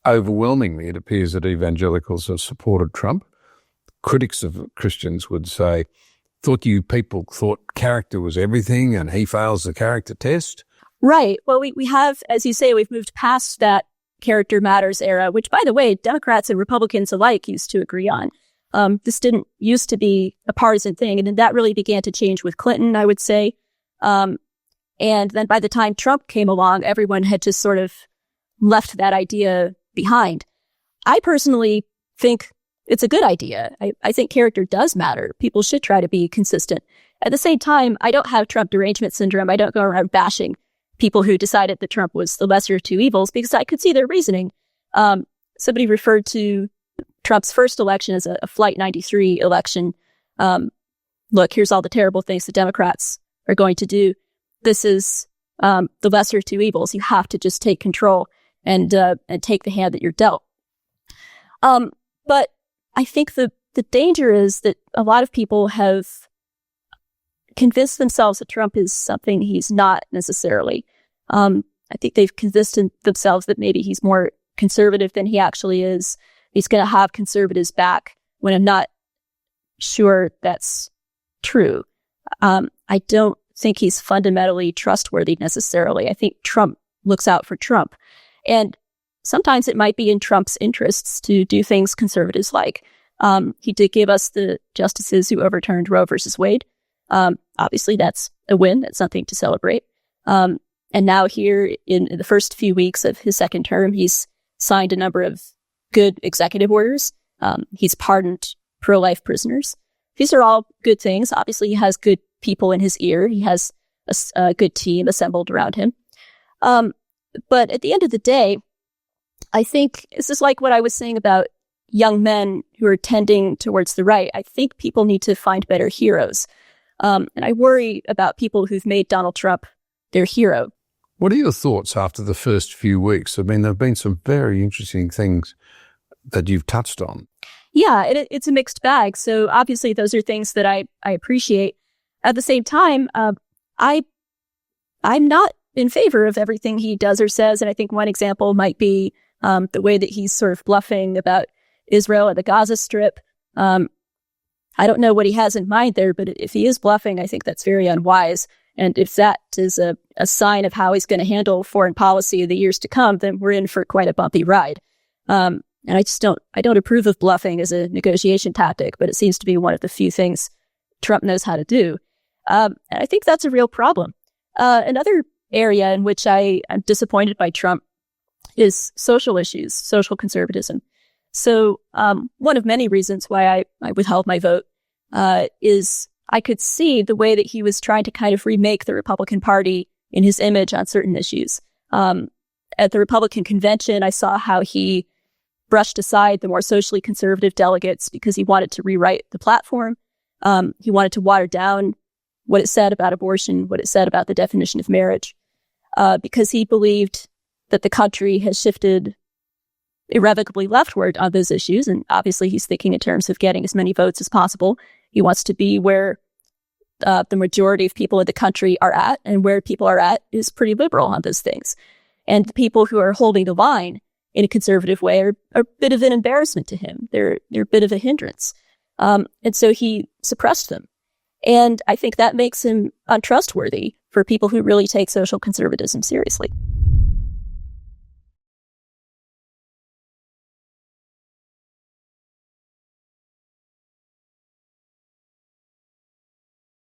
overwhelmingly, it appears that evangelicals have supported Trump. Critics of Christians would say, thought you people thought character was everything and he fails the character test. Right. Well, we have, as you say, we've moved past that character matters era, which, by the way, Democrats and Republicans alike used to agree on. This didn't used to be a partisan thing. And then that really began to change with Clinton, I would say. And then by the time Trump came along, everyone had just sort of left that idea behind. I personally think it's a good idea. I think character does matter. People should try to be consistent. At the same time, I don't have Trump derangement syndrome. I don't go around bashing people who decided that Trump was the lesser of two evils because I could see their reasoning. Somebody referred to Trump's first election as a Flight 93 election. Look, here's all the terrible things the Democrats are going to do. This is the lesser of two evils. You have to just take control and take the hand that you're dealt. But I think the danger is that a lot of people have convinced themselves that Trump is something he's not necessarily. I think they've convinced themselves that maybe he's more conservative than he actually is. He's going to have conservatives back when I'm not sure that's true. I don't think he's fundamentally trustworthy necessarily. I think Trump looks out for Trump. And sometimes it might be in Trump's interests to do things conservatives like. He did give us the justices who overturned Roe versus Wade. Obviously, that's a win. That's something to celebrate. And now here in the first few weeks of his second term, he's signed a number of good executive orders. He's pardoned pro-life prisoners. These are all good things. Obviously, he has good people in his ear. He has a good team assembled around him. But at the end of the day, I think this is like what I was saying about young men who are tending towards the right. I think people need to find better heroes. And I worry about people who've made Donald Trump their hero. What are your thoughts after the first few weeks? I mean, there have been some very interesting things that you've touched on. Yeah, it's a mixed bag. So obviously those are things that I appreciate. At the same time, I'm not in favor of everything he does or says. And I think one example might be the way that he's sort of bluffing about Israel and the Gaza Strip. I don't know what he has in mind there, but if he is bluffing, I think that's very unwise. And if that is a sign of how he's going to handle foreign policy in the years to come, then we're in for quite a bumpy ride. And I don't approve of bluffing as a negotiation tactic, but it seems to be one of the few things Trump knows how to do. And I think that's a real problem. Another area in which I'm disappointed by Trump is social issues, social conservatism. So one of many reasons why I withheld my vote is I could see the way that he was trying to kind of remake the Republican Party in his image on certain issues. At the Republican convention, I saw how he brushed aside the more socially conservative delegates because he wanted to rewrite the platform. He wanted to water down what it said about abortion, what it said about the definition of marriage, because he believed that the country has shifted irrevocably leftward on those issues. And obviously he's thinking in terms of getting as many votes as possible. He wants to be where the majority of people in the country are at, and where people are at is pretty liberal on those things. And the people who are holding the line in a conservative way are a bit of an embarrassment to him. They're a bit of a hindrance. And so he suppressed them. And I think that makes him untrustworthy for people who really take social conservatism seriously.